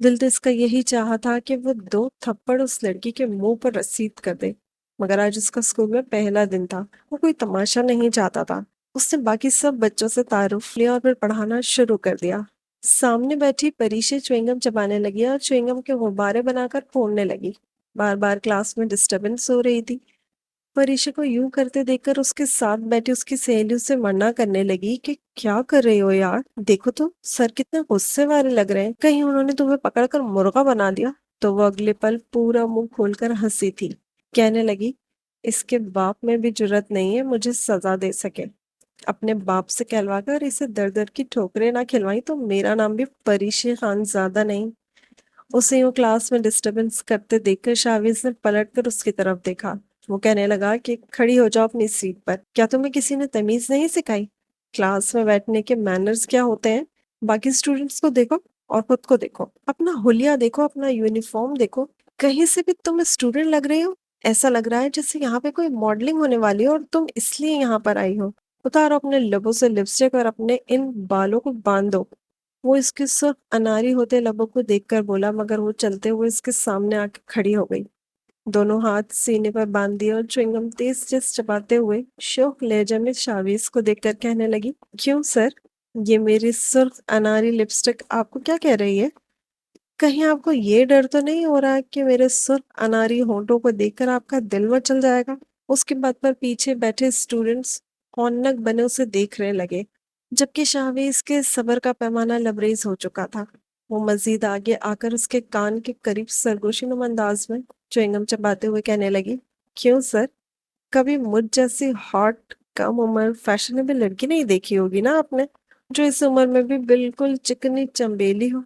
دل تو اس کا یہی چاہا تھا کہ وہ 2 تھپڑ اس لڑکی کے منہ پر رسید کر دے، مگر آج اس کا اسکول میں پہلا دن تھا، وہ کوئی تماشا نہیں چاہتا تھا۔ اس نے باقی سب بچوں سے تعارف لیا اور پھر پڑھانا شروع کر دیا۔ سامنے بیٹھی پریشے چوئنگم چبانے لگی اور چوئنگم کے غبارے بنا کر پھوڑنے لگی۔ بار بار کلاس میں ڈسٹربنس ہو رہی تھی۔ پریشا کو یوں کرتے دیکھ کر اس کے ساتھ بیٹھی اس کی سہیلیوں سے منع کرنے لگی کہ کیا کر رہی ہو یار، دیکھو تو سر کتنے غصے والے لگ رہے ہیں، کہیں انہوں نے تمہیں پکڑ کر مرغا بنا دیا۔ تو وہ اگلے پل پورا منہ کھول کر ہنسی تھی، کہنے لگی اس کے باپ میں بھی جرت نہیں ہے مجھے سزا دے سکے، اپنے باپ سے کہلوا کر اسے در در کی ٹھوکریں نہ کھلوائی تو میرا نام بھی پریشے خان زادہ نہیں۔ اسے یوں کلاس میں ڈسٹربنس کرتے دیکھ کر شاویز نے پلٹ کر اس کی طرف دیکھا۔ وہ کہنے لگا کہ کھڑی ہو جاؤ اپنی سیٹ پر، کیا تمہیں کسی نے تمیز نہیں سکھائی؟ کلاس میں بیٹھنے کے مینرز کیا ہوتے ہیں؟ باقی اسٹوڈنٹس کو دیکھو اور خود کو دیکھو، اپنا حلیہ دیکھو، اپنا یونیفارم دیکھو، کہیں سے بھی تم اسٹوڈنٹ لگ رہی ہو، ایسا لگ رہا ہے جیسے یہاں پہ کوئی ماڈلنگ ہونے والی ہو اور تم اس لیے یہاں پر آئی ہو۔ اتارو اپنے لبوں سے لپسٹک اور اپنے ان بالوں کو باندھو۔ وہ اس کے سرخ اناری ہوتے لبوں کو دیکھ کر بولا، مگر وہ چلتے ہوئے اس کے سامنے آ کے کھڑی ہو گئی، دونوں ہاتھ سینے پر باندھ دیے اور چوئنگم تیز تیز چباتے ہوئے شوق لہجے میں شاویز کو دیکھ کر کہنے لگی، کیوں سر، یہ میری سرخ اناری لپسٹک آپ کو کیا کہہ رہی ہے؟ کہیں آپ کو یہ ڈر تو نہیں ہو رہا کہ میرے سرخ اناری ہونٹوں کو دیکھ کر آپ کا دل مچل جائے گا؟ اس کی بات پر پیچھے بیٹھے اسٹوڈنٹس ہونک بنے اسے دیکھ رہے لگے، جبکہ شاویز کے صبر کا پیمانہ لبریز ہو چکا تھا۔ وہ مزید آگے آ کر اس کے کان کے قریب سرگوشی نما انداز میں چوئنگم چباتے ہوئے کہنے لگی، کیوں سر، کبھی مجھ جیسی ہاٹ کم عمر فیشنیبل لڑکی نہیں دیکھی ہوگی نا آپ نے، جو اس عمر میں بھی بالکل چکنی چمبیلی ہو؟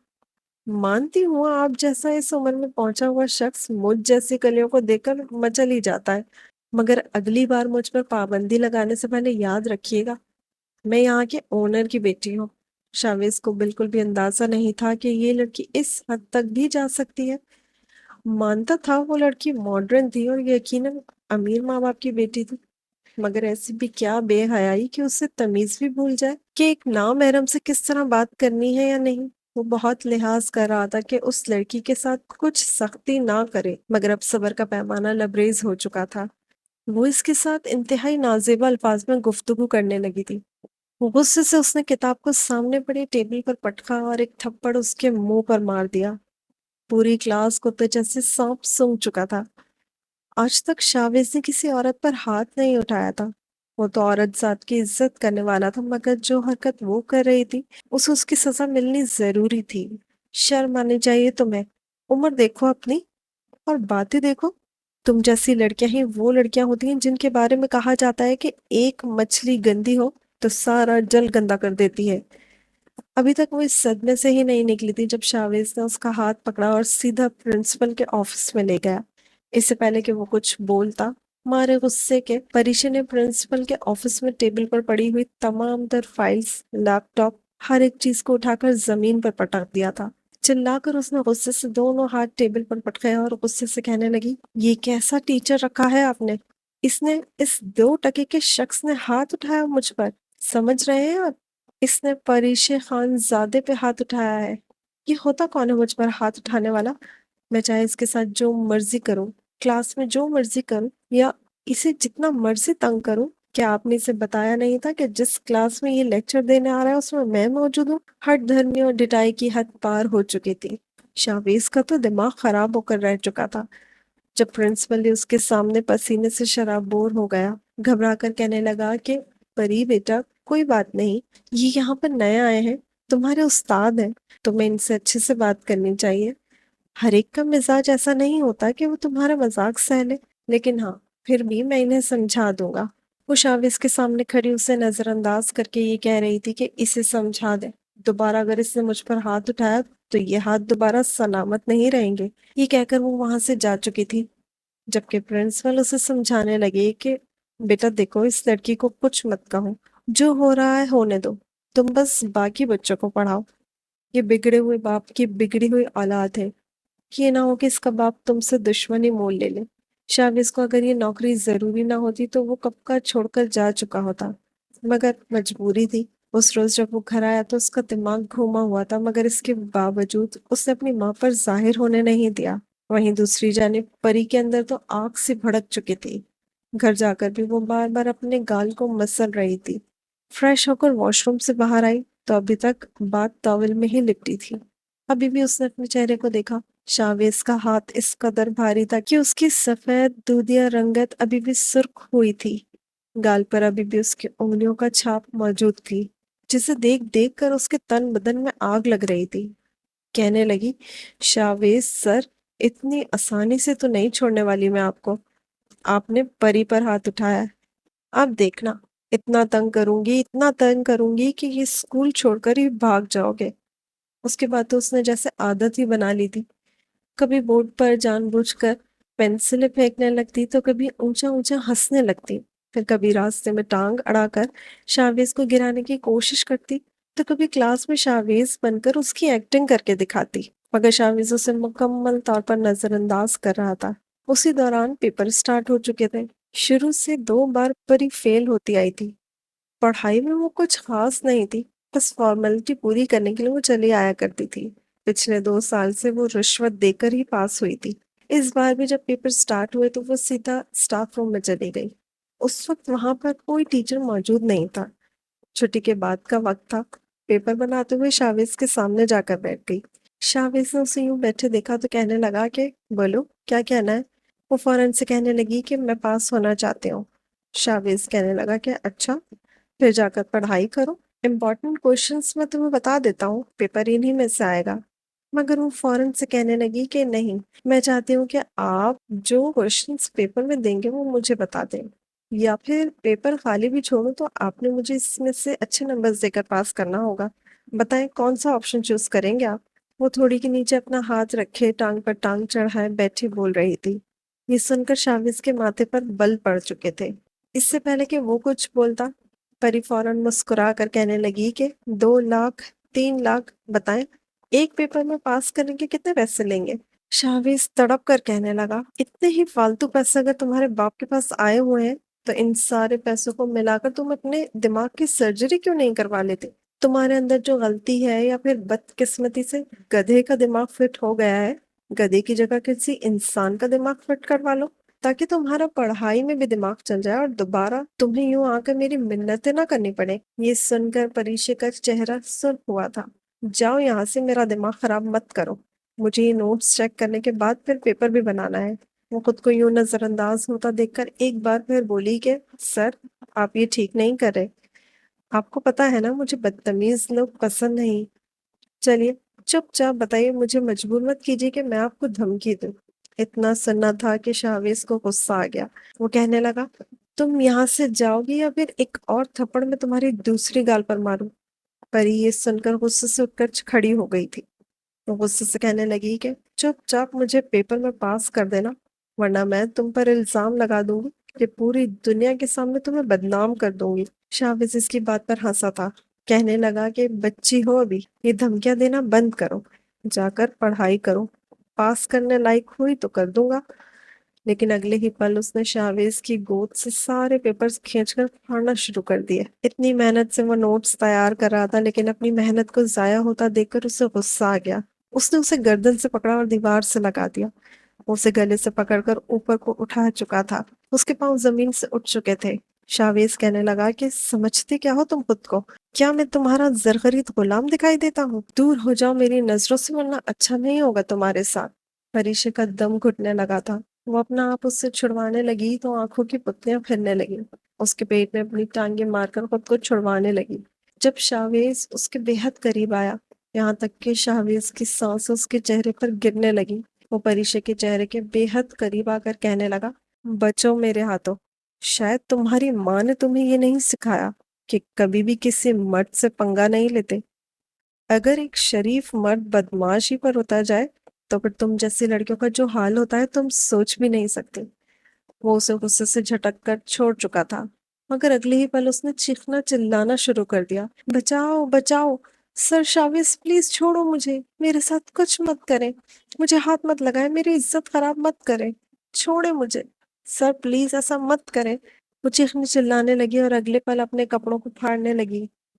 مانتی ہوں آپ جیسا اس عمر میں پہنچا ہوا شخص مجھ جیسی کلیوں کو دیکھ کر مچل ہی جاتا ہے، مگر اگلی بار مجھ پر پابندی لگانے سے پہلے یاد رکھیے گا میں یہاں کے اونر کی بیٹی ہوں۔ شاویز کو بالکل بھی اندازہ نہیں تھا کہ یہ لڑکی اس حد تک بھی جا سکتی ہے۔ مانتا تھا وہ لڑکی ماڈرن تھی اور یقیناً امیر ماں باپ کی بیٹی تھی، مگر ایسی بھی کیا بے حیائی کہ اسے تمیز بھی بھول جائے کہ ایک نامحرم سے کس طرح بات کرنی ہے یا نہیں۔ وہ بہت لحاظ کر رہا تھا کہ اس لڑکی کے ساتھ کچھ سختی نہ کرے، مگر اب صبر کا پیمانہ لبریز ہو چکا تھا۔ وہ اس کے ساتھ انتہائی نازیبا الفاظ میں گفتگو کرنے لگی تھی۔ غصے سے اس نے کتاب کو سامنے پڑی ٹیبل پر پٹکا اور ایک تھپڑ اس کے منہ پر مار دیا۔ پوری کلاس کو تو جیسے سانپ سونگھ چکا تھا۔ آج تک شاویز نے کسی عورت پر ہاتھ نہیں اٹھایا تھا، وہ تو عورت ذات کی عزت کرنے والا تھا، مگر جو حرکت وہ کر رہی تھی اسے اس کی سزا ملنی ضروری تھی۔ شرم آنی چاہیے تمہیں، عمر دیکھو اپنی اور باتیں دیکھو۔ تم جیسی لڑکیاں ہی وہ لڑکیاں ہوتی ہیں جن کے بارے میں کہا جاتا ہے کہ ایک مچھلی گندی ہو تو سارا جل گندا کر دیتی ہے۔ ابھی تک وہ اس صدمے سے ہی نہیں نکلی تھی جب شاویز نے اس کا ہاتھ پکڑا اور سیدھا پرنسپل کے آفس میں لے گیا۔ اس سے پہلے کہ وہ کچھ بولتا، مارے غصے کے پریشے نے پرنسپل کے آفس میں ٹیبل پر پڑی ہوئی تمام تر فائلز، لیپ ٹاپ، ہر ایک چیز کو اٹھا کر زمین پر پٹک دیا تھا۔ چلا کر اس نے غصے سے دونوں ہاتھ ٹیبل پر پٹکایا اور غصے سے کہنے لگی، یہ کیسا ٹیچر رکھا ہے آپ نے؟ اس 2 ٹکے کے شخص نے ہاتھ اٹھایا مجھ پر، سمجھ رہے ہیں آپ؟ اس نے پریشے خان زادے پہ ہاتھ اٹھایا ہے۔ یہ ہوتا کون ہے مجھ پر ہاتھ اٹھانے والا؟ میں چاہے اس کے ساتھ جو مرضی کروں، کلاس میں جو مرضی کروں، یا اسے جتنا مرضی تنگ کروں۔ کیا آپ نے اسے بتایا نہیں تھا کہ جس کلاس میں یہ لیکچر دینے آ رہا ہے اس میں موجود ہوں؟ ہٹ دھرمی اور ڈٹائی کی حد پار ہو چکی تھی۔ شاویز کا تو دماغ خراب ہو کر رہ چکا تھا جب پرنسپل نے اس کے سامنے پسینے سے شرابور ہو گیا، گھبرا کر کہنے لگا کہ پری بیٹا، کوئی بات نہیں، یہ یہاں پر نئے آئے ہیں، تمہارے استاد ہیں، تمہیں ان سے اچھے سے بات کرنی چاہیے۔ ہر ایک کا مزاج ایسا نہیں ہوتا کہ وہ تمہارا مذاق سہ لے، لیکن ہاں، پھر بھی میں انہیں سمجھا دوں گا۔ وہ شاویز کے سامنے کھڑی اسے نظر انداز کر کے یہ کہہ رہی تھی کہ اسے سمجھا دے، دوبارہ اگر اس نے مجھ پر ہاتھ اٹھایا تو یہ ہاتھ دوبارہ سلامت نہیں رہیں گے۔ یہ کہہ کر وہ وہاں سے جا چکی تھی، جبکہ پرنسپل اسے سمجھانے لگے کہ بیٹا دیکھو، اس لڑکی کو کچھ مت کہو، جو ہو رہا ہے ہونے دو، تم بس باقی بچوں کو پڑھاؤ۔ یہ بگڑے ہوئے باپ کی بگڑی ہوئی اولاد ہے، یہ نہ ہو کہ اس کا باپ تم سے دشمنی مول لے لے۔ شاویز کو اگر یہ نوکری ضروری نہ ہوتی تو وہ کب کا چھوڑ کر جا چکا ہوتا، مگر مجبوری تھی، اس روز جب وہ گھر آیا تو اس کا دماغ گھوما ہوا تھا، مگر اس کے باوجود اس نے اپنی ماں پر ظاہر ہونے نہیں دیا۔ وہیں دوسری جانب پری کے اندر تو آگ سے بھڑک چکی تھی۔ گھر جا کر بھی وہ بار بار اپنے گال کو مسل رہی تھی۔ فریش ہو کر واش روم سے باہر آئی تو ابھی تک بات ٹاول میں ہی لپٹی تھی۔ ابھی بھی اس نے اپنے چہرے کو دیکھا۔ شاویز کا ہاتھ اس قدر بھاری تھا کہ اس کی سفید دودھیا رنگت ابھی بھی سرخ ہوئی تھی۔ گال پر ابھی بھی اس کی انگلیوں کا چھاپ موجود تھی، جسے دیکھ دیکھ کر اس کے تن بدن میں آگ لگ رہی تھی۔ کہنے لگی، شاویز سر، اتنی آسانی سے تو نہیں چھوڑنے والی میں آپ کو۔ آپ نے پری پر ہاتھ اٹھایا ہے، اب دیکھنا، اتنا تنگ کروں گی، اتنا تنگ کروں گی کہ یہ اسکول چھوڑ کر ہی بھاگ جاؤ گے۔ اس کے بعد تو اس نے جیسے عادت ہی بنا لی تھی، کبھی بورڈ پر جان بوجھ کر پینسلیں پھینکنے لگتی تو کبھی اونچا اونچا ہنسنے لگتی، پھر کبھی راستے میں ٹانگ اڑا کر شاویز کو گرانے کی کوشش کرتی، تو کبھی کلاس میں شاویز بن کر اس کی ایکٹنگ کر کے دکھاتی، مگر شاویز اسے مکمل طور پر نظر انداز کر رہا تھا۔ اسی دوران پیپر سٹارٹ ہو چکے تھے۔ شروع سے 2 بار پری فیل ہوتی آئی تھی۔ پڑھائی میں وہ کچھ خاص نہیں تھی، بس فارمیلٹی پوری کرنے کے لیے وہ چلی آیا کرتی تھی۔ پچھلے 2 سال سے وہ رشوت دے کر ہی پاس ہوئی تھی۔ اس بار بھی جب پیپر سٹارٹ ہوئے تو وہ سیدھا سٹاف روم میں چلی گئی۔ اس وقت وہاں پر کوئی ٹیچر موجود نہیں تھا۔ چھٹی کے بعد کا وقت تھا۔ پیپر بناتے ہوئے شاویز کے سامنے جا کر بیٹھ گئی۔ شاویز نے اسے یوں بیٹھے دیکھا تو کہنے لگا کہ بولو، کیا کہنا ہے؟ وہ فوراً سے کہنے لگی کہ میں پاس ہونا چاہتی ہوں۔ شاویز کہنے لگا کہ اچھا، پھر جا کر پڑھائی کرو، امپورٹنٹ کوشچنس میں تمہیں بتا دیتا ہوں، پیپر انہی میں سے آئے گا۔ مگر وہ فوراً سے کہنے لگی کہ نہیں، میں چاہتی ہوں کہ آپ جو کوشچنس پیپر میں دیں گے وہ مجھے بتا دیں، یا پھر پیپر خالی بھی چھوڑوں تو آپ نے مجھے اس میں سے اچھے نمبرز دے کر پاس کرنا ہوگا۔ بتائیں کون سا آپشن چوز کریں گے آپ؟ وہ تھوڑی کے نیچے اپنا ہاتھ رکھے ٹانگ پر ٹانگ چڑھائے بیٹھی بول رہی تھی۔ یہ سن کر شاویز کے ماتھے پر بل پڑ چکے تھے۔ اس سے پہلے کہ وہ کچھ بولتا، پری فوراً مسکرا کر کہنے لگی کہ 2 لاکھ، 3 لاکھ، بتائیں ایک پیپر میں پاس کرنے کے کتنے پیسے لیں گے؟ شاویز تڑپ کر کہنے لگا، اتنے ہی فالتو پیسے اگر تمہارے باپ کے پاس آئے ہوئے ہیں تو ان سارے پیسوں کو ملا کر تم اپنے دماغ کی سرجری کیوں نہیں کروا لیتے؟ تمہارے اندر جو غلطی ہے یا پھر بدقسمتی سے گدھے کا دماغ فٹ ہو گیا ہے، گدھے کی جگہ کسی انسان کا دماغ فٹ کروا لو، تاکہ تمہارا پڑھائی میں بھی دماغ چل جائے اور دوبارہ تمہیں یوں آ کر میری منتیں نہ کرنی پڑے۔ یہ سن کر پریشے کا چہرہ سرخ ہوا تھا۔ جاؤ یہاں سے، میرا دماغ خراب مت کرو، مجھے یہ نوٹس چیک کرنے کے بعد پھر پیپر بھی بنانا ہے۔ وہ خود کو یوں نظر انداز ہوتا دیکھ کر ایک بار پھر بولی کہ سر، آپ یہ ٹھیک نہیں کر رہے، آپ کو پتا ہے نا مجھے بدتمیز لوگ پسند نہیں۔ چلیے چپ چاپ بتائیے، مجھے مجبور مت کیجیے کہ میں آپ کو دھمکی دوں۔ اتنا سننا تھا کہ شاویز کو غصہ آ گیا۔ وہ کہنے لگا، تم یہاں سے جاؤ گی یا پھر ایک اور تھپڑ میں تمہاری دوسری گال پر ماروں؟ پری یہ سن کر غصے سے اٹھ کر کھڑی ہو گئی تھی۔ وہ غصے سے کہنے لگی کہ چپ چاپ مجھے پیپر میں پاس کر دینا، ورنہ میں تم پر الزام لگا دوں گی کہ پوری دنیا کے سامنے تمہیں بدنام کر دوں گی۔ شاویز اس کی بات پر ہنسا تھا۔ کہنے لگا کہ بچی ہو ابھی، یہ دھمکیاں دینا بند کرو، جا کر پڑھائی کرو، پاس کرنے لائق ہوئی تو کر دوں گا۔ لیکن اگلے ہی پل اس نے شاویز کی گود سے سارے پیپرز کھینچ کر پھاڑنا شروع کر دیے۔ اتنی محنت سے وہ نوٹس تیار کر رہا تھا، لیکن اپنی محنت کو ضائع ہوتا دیکھ کر اسے غصہ آ گیا۔ اس نے اسے گردن سے پکڑا اور دیوار سے لگا دیا۔ وہ اسے گلے سے پکڑ کر اوپر کو اٹھا چکا تھا۔ اس کے پاؤں زمین سے اٹھ چکے تھے۔ شاویز کہنے لگا کہ سمجھتے کیا ہو تم خود کو؟ کیا میں تمہارا زرخرید غلام دکھائی دیتا ہوں؟ دور ہو جاؤ میری نظروں سے، ورنہ اچھا نہیں ہوگا تمہارے ساتھ۔ پریشے کا دم گھٹنے لگا تھا۔ وہ اپنا آپ اس سے چھڑوانے لگی تو آنکھوں کی پتلیاں پھرنے لگی۔ اس کے پیٹ میں اپنی ٹانگیں مار کر خود کو چھڑوانے لگی۔ جب شاویز اس کے بے حد قریب آیا، یہاں تک کہ شاویز کی سانس اس کے چہرے پر گرنے لگی، وہ پریشے کے چہرے کے بے حد قریب آ کر کہنے لگا، بچو میرے ہاتھوں، شاید تمہاری ماں نے تمہیں یہ نہیں سکھایا کہ کبھی بھی کسی مرد سے پنگا نہیں لیتے۔ اگر ایک شریف مرد بدمعاشی پر اتر جائے تو پھر تم جیسی لڑکیوں کا جو حال ہوتا ہے تم سوچ بھی نہیں سکتے۔ وہ اسے غصے سے جھٹک کر چھوڑ چکا تھا، مگر اگلے ہی پل اس نے چیخنا چلانا شروع کر دیا، بچاؤ بچاؤ، سر شاویز پلیز چھوڑو مجھے، میرے ساتھ کچھ مت کریں، مجھے ہاتھ مت لگائیں، میری عزت خراب مت کریں، چھوڑے مجھے، سر پلیز ایسا مت کریں۔ وہ چیخنے چلانے لگی اور اگلے پل اپنے کپڑوں کو پھاڑنے لگی۔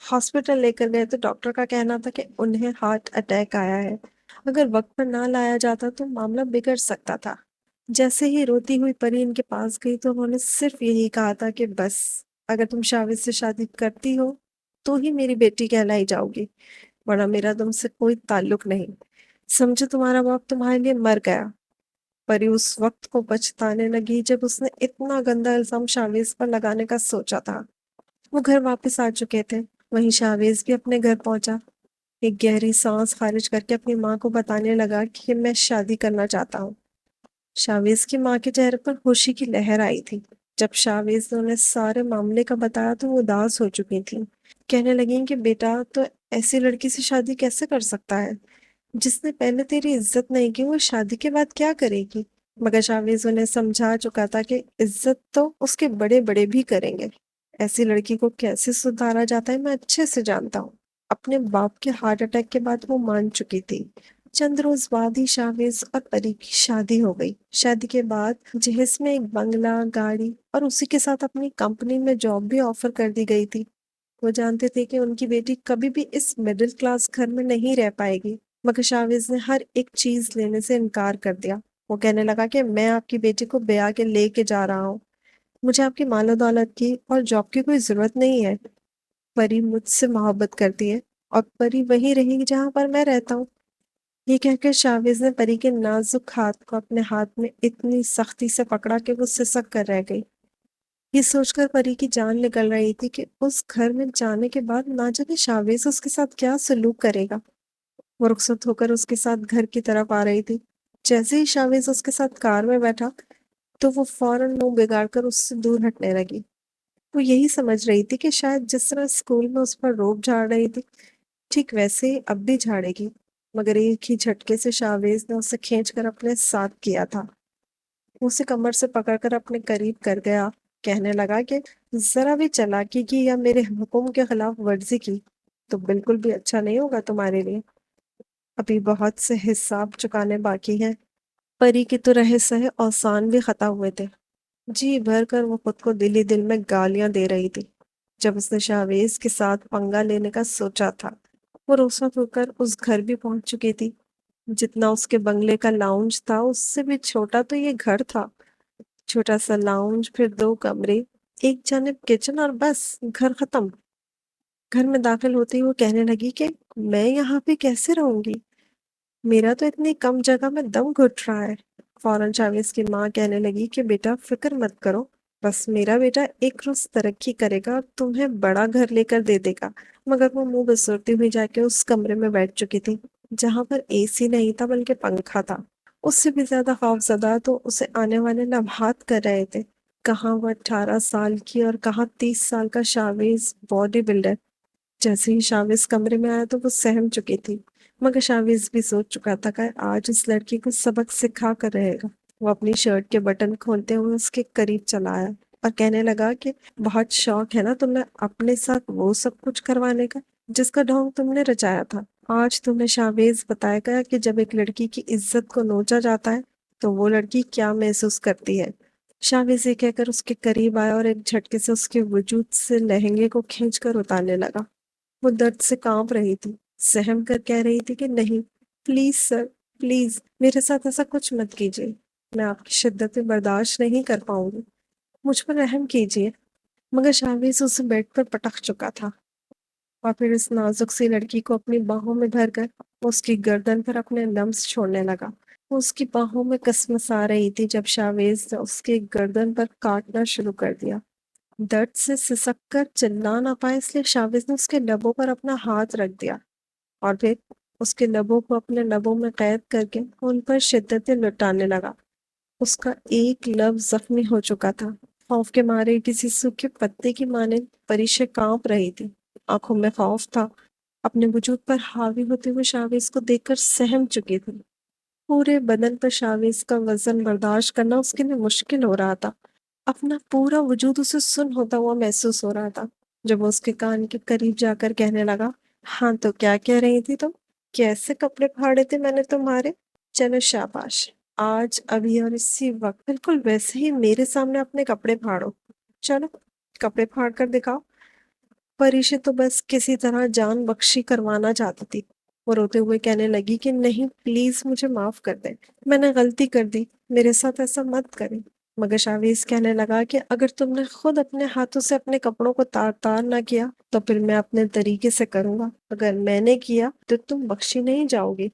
ہاسپٹل لے کر گئے تو ڈاکٹر کا کہنا تھا کہ انہیں ہارٹ اٹیک آیا ہے، اگر وقت پر نہ لایا جاتا تو معاملہ بگڑ سکتا تھا۔ جیسے ہی روتی ہوئی پری ان کے پاس گئی تو انہوں نے صرف یہی کہا تھا کہ بس اگر تم شاوز سے شادی کرتی ہو تو ہی میری بیٹی کہلائی جاؤ گی، ورنہ میرا تم سے کوئی تعلق نہیں۔ سمجھو تمہارا باپ تمہارے لیے مر گیا۔ پری اس وقت کو پچھتانے لگی جب اس نے اتنا گندا الزام شاویز پر لگانے کا سوچا تھا۔ وہ گھر واپس آ چکے تھے، وہیں شاویز بھی اپنے گھر پہنچا۔ ایک گہری سانس خارج کر کے اپنی ماں کو بتانے لگا کہ میں شادی کرنا چاہتا ہوں۔ شاویز کی ماں کے چہرے پر خوشی کی لہر آئی تھی۔ جب شاویز نے انہیں سارے معاملے کا بتایا تو وہ اداس ہو چکی تھی۔ کہنے لگیں کہ بیٹا تو ایسی لڑکی سے شادی کیسے کر سکتا ہے جس نے پہلے تیری عزت نہیں کی، وہ شادی کے بعد کیا کرے گی؟ مگر شاویز انہیں سمجھا چکا تھا کہ عزت تو اس کے بڑے بڑے بھی کریں گے، ایسی لڑکی کو کیسے سدھارا جاتا ہے میں اچھے سے جانتا ہوں۔ اپنے باپ کے ہارٹ اٹیک کے بعد وہ مان چکی تھی۔ چند روز بعد ہی شاویز اور پری کی شادی ہو گئی۔ شادی کے بعد جہیز میں ایک بنگلہ، گاڑی اور اسی کے ساتھ اپنی کمپنی میں جاب بھی آفر کر دی گئی تھی۔ وہ جانتے تھے کہ ان کی بیٹی کبھی بھی اس مڈل کلاس گھر میں نہیں رہ پائے گی، مگر شاویز نے ہر ایک چیز لینے سے انکار کر دیا۔ وہ کہنے لگا کہ میں آپ کی بیٹی کو بیاہ کے لے کے جا رہا ہوں، مجھے آپ کی مال و دولت کی اور جاب کی کوئی ضرورت نہیں ہے۔ پری مجھ سے محبت کرتی ہے اور پری وہیں رہے گی جہاں پر میں رہتا ہوں۔ یہ کہہ کر شاویز نے پری کے نازک ہاتھ کو اپنے ہاتھ میں اتنی سختی سے پکڑا کہ وہ سسک کر رہ گئی۔ یہ سوچ کر پری کی جان نکل رہی تھی کہ اس گھر میں جانے کے بعد نہ جانے شاویز اس کے ساتھ کیا سلوک کرے گا۔ وہ رخصت ہو کر اس کے ساتھ گھر کی طرف آ رہی تھی۔ جیسے ہی شاویز اس کے ساتھ کار میں بیٹھا تو وہ فوراً منہ بگاڑ کر اس سے دور ہٹنے لگی۔ وہ یہی سمجھ رہی تھی کہ شاید جس طرح اسکول میں اس پر روب جھاڑ رہی تھی ٹھیک ویسے ہی اب بھی جھاڑے گی، مگر ایک ہی جھٹکے سے شاویز نے اسے کھینچ کر اپنے ساتھ کیا تھا۔ وہ اسے کمر سے پکڑ کر اپنے قریب کر گیا، کہنے لگا کہ ذرا بھی چالاکی کی یا میرے حکم کے خلاف ورزی کی تو بالکل بھی اچھا نہیں ہوگا تمہارے لیے۔ ابھی بہت سے حساب چکانے باقی ہیں۔ پری کی تو رہے سہے اوسان بھی خطا ہوئے تھے۔ جی بھر کر وہ خود کو دل ہی دل میں گالیاں دے رہی تھی جب اس نے شاویز کے ساتھ پنگا لینے کا سوچا تھا۔ وہ رخصت ہو کر اس گھر بھی پہنچ چکی تھی۔ جتنا اس کے بنگلے کا لاؤنج تھا اس سے بھی چھوٹا تو یہ گھر تھا۔ چھوٹا سا لاؤنج، پھر 2 کمرے، ایک جانب کچن اور بس گھر ختم۔ گھر میں داخل ہوتے ہی وہ کہنے لگی کہ میں یہاں پہ کیسے رہوں گی؟ میرا تو اتنی کم جگہ میں دم گھٹ رہا ہے۔ فوراً شاویز کی ماں کہنے لگی کہ بیٹا فکر مت کرو، بس میرا بیٹا ایک روز ترقی کرے گا اور تمہیں بڑا گھر لے کر دے دے گا۔ مگر وہ منہ بسرتی ہوئی جا کے اس کمرے میں بیٹھ چکی تھی جہاں پر اے سی نہیں تھا بلکہ پنکھا تھا۔ اس سے بھی زیادہ خوف زدہ تو اسے آنے والے لمحات کر رہے تھے۔ کہاں وہ 18 سال کی اور کہاں 30 سال کا شاویز باڈی بلڈر۔ جیسے ہی شاویز کمرے میں آیا تو وہ سہم چکی تھی، مگر شاویز بھی سوچ چکا تھا کہ آج اس لڑکی کو سبق سکھا کر رہے گا۔ وہ اپنی شرٹ کے بٹن کھولتے ہوئے اس کے قریب چلا آیا اور کہنے لگا کہ بہت شوق ہے نا تمہیں اپنے ساتھ وہ سب کچھ کروانے کا جس کا ڈھونگ تم نے رچایا تھا۔ آج تمہیں شاویز بتایا گیا کہ جب ایک لڑکی کی عزت کو نوچا جاتا ہے تو وہ لڑکی کیا محسوس کرتی ہے۔ شاویز یہ کہہ کر اس کے قریب آیا اور ایک جھٹکے سے اس کے وجود سے لہنگے کو کھینچ کر اتارنے لگا۔ وہ درد سے کانپ رہی تھی، سہم کر کہہ رہی تھی کہ نہیں، پلیز سر، پلیز میرے ساتھ ایسا کچھ مت کیجیے، میں آپ کی شدت برداشت نہیں کر پاؤں گی، مجھ پر رحم کیجیے۔ مگر شاویز اسے بیڈ پر پٹک چکا تھا اور پھر اس نازک سی لڑکی کو اپنی باہوں میں دھر کر اس کی گردن پر اپنے لمس چھوڑنے لگا۔ وہ اس کی باہوں میں کسمس آ رہی تھی جب شاویز نے اس کی گردن پر کاٹنا شروع کر دیا۔ درد سے سسک کر چلا نہ پائے اس لیے شاویز نے اس کے لبوں پر اپنا ہاتھ رکھ دیا اور پھر اس کے لبوں کو اپنے لبوں میں قید کر کے ان پر شدتیں لٹانے لگا۔ اس کا ایک لب زخمی ہو چکا تھا۔ خوف کے مارے کسی سوکھے پتے کی مانند پریشے کانپ رہی تھی، آنکھوں میں خوف تھا۔ اپنے وجود پر حاوی ہوتے ہوئے شاویز کو دیکھ کر سہم چکی تھی۔ پورے بدن پر شاویز کا وزن برداشت کرنا اس کے لیے مشکل ہو رہا تھا۔ اپنا پورا وجود اسے سن ہوتا ہوا محسوس ہو رہا تھا جب وہ اس کے کان کے قریب جا کر کہنے لگا، ہاں تو کیا کہہ رہی تھی تم؟ کیسے کپڑے پھاڑے تھے میں نے تمہارے؟ چلو شاباش، آج ابھی اور اسی وقت بالکل ویسے ہی میرے سامنے اپنے کپڑے پھاڑو۔ چلو کپڑے پھاڑ کر دکھاؤ۔ پری تو بس کسی طرح جان بخشی کروانا چاہتی تھی۔ وہ روتے ہوئے کہنے لگی کہ نہیں، پلیز مجھے معاف کر دیں، میں نے غلطی کر دی، میرے ساتھ ایسا مت کریں۔ مگر شاویز کہنے لگا کہ اگر تم نے خود اپنے ہاتھوں سے اپنے کپڑوں کو تار تار نہ کیا تو پھر میں اپنے طریقے سے کروں گا، اگر میں نے کیا تو تم بخشی نہیں جاؤ گی۔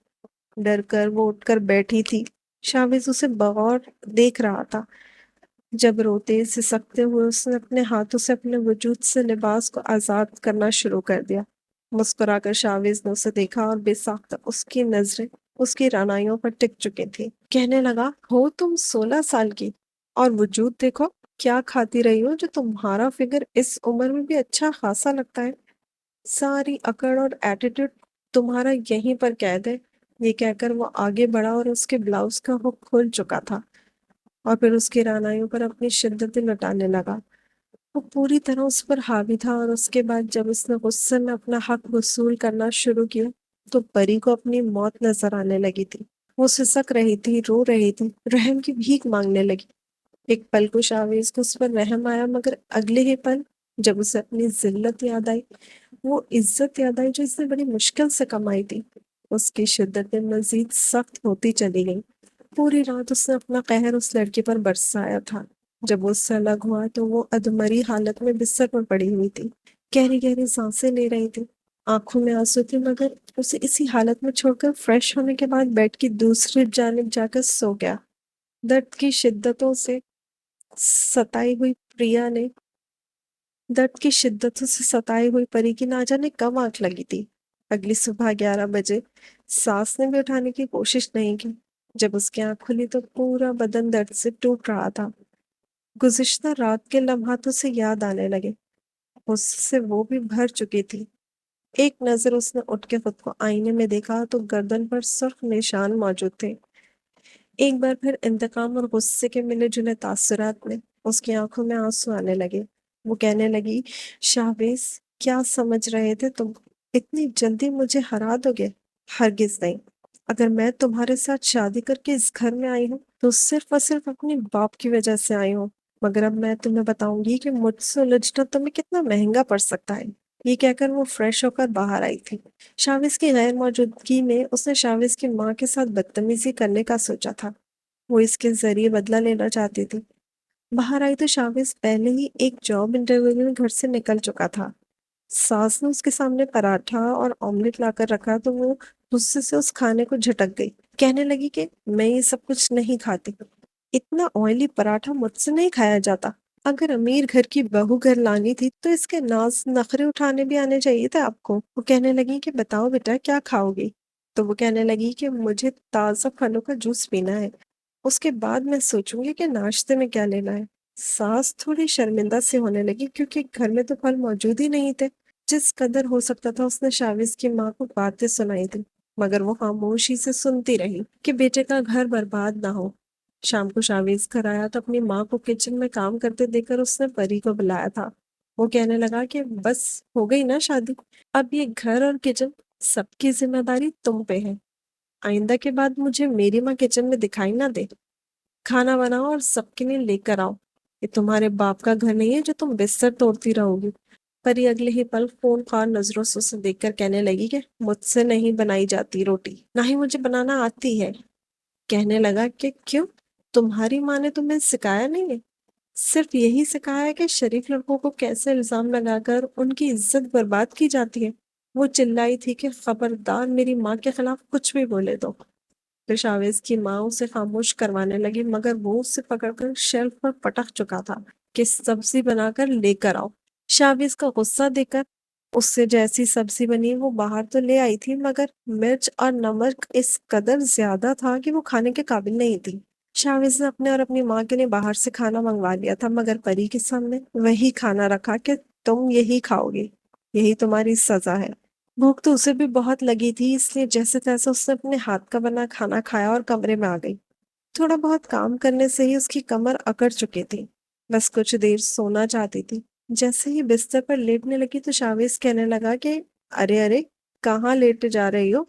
ڈر کر وہ اٹھ کر بیٹھی تھی۔ شاویز اسے بغور دیکھ رہا تھا۔ جب روتے سسکتے ہوئے اس نے اپنے ہاتھوں سے اپنے وجود سے لباس کو آزاد کرنا شروع کر دیا۔ مسکرا کر شاویز نے اسے دیکھا اور بے ساختہ اس کی نظریں اس کی رعنائیوں پر ٹک چکی تھی۔ کہنے لگا، ہو تم 16 سال کی اور وجود دیکھو کیا کھاتی رہی ہو جو تمہارا فگر اس عمر میں بھی اچھا خاصا لگتا ہے۔ ساری اکڑ اور ایٹیٹیوڈ تمہارا یہیں پر قید ہے۔ یہ کہہ کر وہ آگے بڑھا اور اس کے بلاؤز کا ہک کھل چکا تھا اور پھر اس کی رعنائیوں پر اپنی شدتیں لٹانے لگا۔ وہ پوری طرح اس پر حاوی تھا اور اس کے بعد جب اس نے غصے میں اپنا حق وصول کرنا شروع کیا تو پری کو اپنی موت نظر آنے لگی تھی۔ وہ سسک رہی تھی، رو رہی تھی، رحم کی بھیک مانگنے لگی۔ ایک پل کو شاویز کو اس پر رحم آیا، مگر اگلے ہی پل جب اسے اپنی ذلت یاد آئی، وہ عزت یاد آئی جو اس نے بڑی مشکل سے کمائی تھی، اس کی شدتیں مزید سخت ہوتی چلی گئیں۔ پوری رات اس نے اپنا قہر اس لڑکی پر برسایا تھا۔ جب وہ اس سے الگ ہوا تو وہ ادمری حالت میں بستر پر پڑی ہوئی تھی، گہری گہری سانسیں لے رہی تھی، آنکھوں میں آنسو تھے، مگر اسے اسی حالت میں چھوڑ کر فریش ہونے کے بعد بیڈ کی دوسری جانب جا کر سو گیا۔ درد کی شدتوں سے ستائی ہوئی پریا نے درد کی شدتوں سے ستائی ہوئی پری کی نہ جانے کب آنکھ لگی تھی۔ اگلی صبح 11 بجے ساس نے بھی اٹھانے کی کوشش نہیں کی۔ جب اس کی آنکھ کھلی تو پورا بدن درد سے ٹوٹ رہا تھا۔ گزشتہ رات کے لمحات اسے یاد آنے لگے، اس سے وہ بھی بھر چکی تھی۔ ایک نظر اس نے اٹھ کے خود کو آئینے میں دیکھا تو گردن پر سرخ نشان موجود تھے۔ ایک بار پھر انتقام اور غصے کے ملے جلے تاثرات میں اس کی آنکھوں میں آنسو آنے لگے۔ وہ کہنے لگی، شاہبیز کیا سمجھ رہے تھے تم؟ اتنی جلدی مجھے ہرا دو گے؟ ہرگز نہیں۔ اگر میں تمہارے ساتھ شادی کر کے اس گھر میں آئی ہوں تو صرف اور صرف اپنی باپ کی وجہ سے آئی ہوں، مگر اب میں تمہیں بتاؤں گی کہ مجھ سے الجھنا تمہیں کتنا مہنگا پڑ سکتا ہے۔ یہ کہہ کر وہ فریش ہو کر باہر آئی تھی۔ شاویز کی غیر موجودگی میں اس نے شاویز کی ماں کے ساتھ بدتمیزی کرنے کا سوچا تھا۔ وہ اس کے ذریعے بدلہ لینا چاہتی تھی۔ باہر آئی تو شاویز پہلے ہی ایک جاب انٹرویو میں گھر سے نکل چکا تھا۔ ساس نے اس کے سامنے پراٹھا اور آملیٹ لا کر رکھا تو وہ غصے سے اس کھانے کو جھٹک گئی، کہنے لگی کہ میں یہ سب کچھ نہیں کھاتی، اتنا آئلی پراٹھا مجھ سے نہیں کھایا جاتا۔ اگر امیر گھر کی بہو گھر لانی تھی تو اس کے ناز نخرے اٹھانے بھی آنے چاہیے تھے آپ کو۔ وہ کہنے لگی کہ بتاؤ بیٹا کیا کھاؤ گی؟ تو وہ کہنے لگی کہ مجھے تازہ پھلوں کا جوس پینا ہے، اس کے بعد میں سوچوں گی کہ ناشتے میں کیا لینا ہے۔ ساس تھوڑی شرمندہ سے ہونے لگی کیونکہ گھر میں تو پھل موجود ہی نہیں تھے۔ جس قدر ہو سکتا تھا اس نے شاویز کی ماں کو باتیں سنائی تھی، مگر وہ خاموشی سے سنتی رہی کہ بیٹے کا گھر برباد نہ ہو۔ شام کو شاویز گھر آیا تو اپنی ماں کو کچن میں کام کرتے دیکھ کر اس نے پری کو بلایا تھا۔ وہ کہنے لگا کہ بس ہو گئی نا شادی، اب یہ گھر اور کچن سب کی ذمہ داری تم پہ ہے۔ آئندہ کے بعد مجھے میری ماں کچن میں دکھائی نہ دے۔ کھانا بناؤ اور سب کے لیے لے کر آؤ۔ یہ تمہارے باپ کا گھر نہیں ہے جو تم بستر توڑتی رہو گی۔ پری اگلے ہی پل خون خوار نظروں سے اسے دیکھ کر کہنے لگی کہ مجھ سے نہیں بنائی جاتی روٹی، نہ ہی مجھے بنانا آتی ہے۔ کہنے لگا کہ کیوں؟ تمہاری ماں نے تمہیں سکھایا نہیں ہے؟ صرف یہی سکھایا ہے کہ شریف لڑکوں کو کیسے الزام لگا کر ان کی عزت برباد کی جاتی ہے۔ وہ چلائی تھی کہ خبردار میری ماں کے خلاف کچھ بھی بولے تو۔ پھر شاویز کی ماں اسے خاموش کروانے لگی، مگر وہ اسے پکڑ کر شیلف پر پٹک چکا تھا کہ سبزی بنا کر لے کر آؤ۔ شاویز کا غصہ دیکھ کر اس سے جیسی سبزی بنی وہ باہر تو لے آئی تھی، مگر مرچ اور نمک اس قدر زیادہ تھا کہ وہ کھانے کے قابل نہیں تھی۔ شاویز نے اپنے اور اپنی ماں کے لیے باہر سے کھانا منگوا لیا تھا، مگر پری کے سامنے وہی کھانا رکھا کہ تم یہی کھاؤ گی، یہی تمہاری سزا ہے۔ بھوک تو اسے بھی بہت لگی تھی، اس لیے جیسے تیسے اس نے اپنے ہاتھ کا بنا کھانا کھایا اور کمرے میں آ گئی۔ تھوڑا بہت کام کرنے سے ہی اس کی کمر اکڑ چکی تھی، بس کچھ دیر سونا چاہتی تھی۔ جیسے ہی بستر پر لیٹنے لگی تو شاویز کہنے لگا کہ ارے ارے کہاں لیٹ جا رہی ہو؟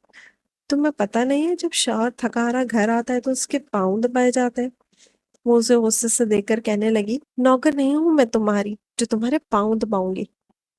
تمہیں پتہ نہیں ہے جب شوہر تھکا ہارا گھر آتا ہے تو اس کے پاؤں دبائے جاتے ہیں؟ وہ اسے غصے سے دیکھ کر کہنے لگی، نوکر نہیں ہوں میں تمہاری جو تمہارے پاؤں دباؤں گی۔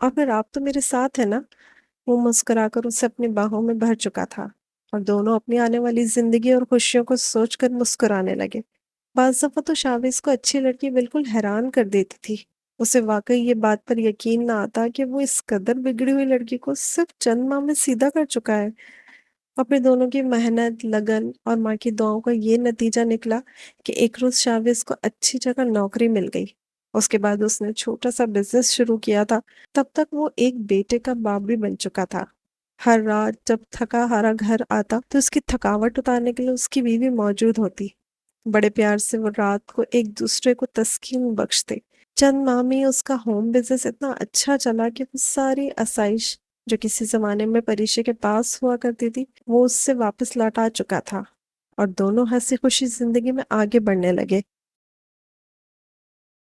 اور پھر آپ تو میرے ساتھ ہیں نا؟ وہ مسکرا کر اسے اپنی باہوں میں بھر چکا تھا اور دونوں اپنی آنے والی زندگی اور خوشیوں کو سوچ کر مسکرانے لگے۔ بعض دفعہ تو شاویز کو اچھی لڑکی بالکل حیران کر دیتی تھی۔ اسے واقعی یہ بات پر یقین نہ آتا کہ وہ اس قدر بگڑی ہوئی لڑکی کو صرف چند ماہ میں سیدھا کر چکا ہے۔ اور پھر دونوں کی محنت، لگن اور ماں کی دعاؤں کا یہ نتیجہ نکلا کہ ایک روز شاویز کو اچھی جگہ نوکری مل گئی۔ اس کے بعد اس نے چھوٹا سا بزنس شروع کیا تھا۔ تب تک وہ ایک بیٹے کا باپ بھی بن چکا تھا۔ ہر رات جب تھکا ہارا گھر آتا تو اس کی تھکاوٹ اتارنے کے لیے اس کی بیوی موجود ہوتی۔ بڑے پیار سے وہ رات کو ایک دوسرے کو تسکین بخشتے۔ چند ماہ میں اس کا ہوم بزنس اتنا اچھا چلا کہ وہ ساری آسائش جو کسی زمانے میں پریشے کے پاس ہوا کرتی تھی وہ اس سے واپس لوٹا چکا تھا، اور دونوں ہنسی خوشی زندگی میں آگے بڑھنے لگے۔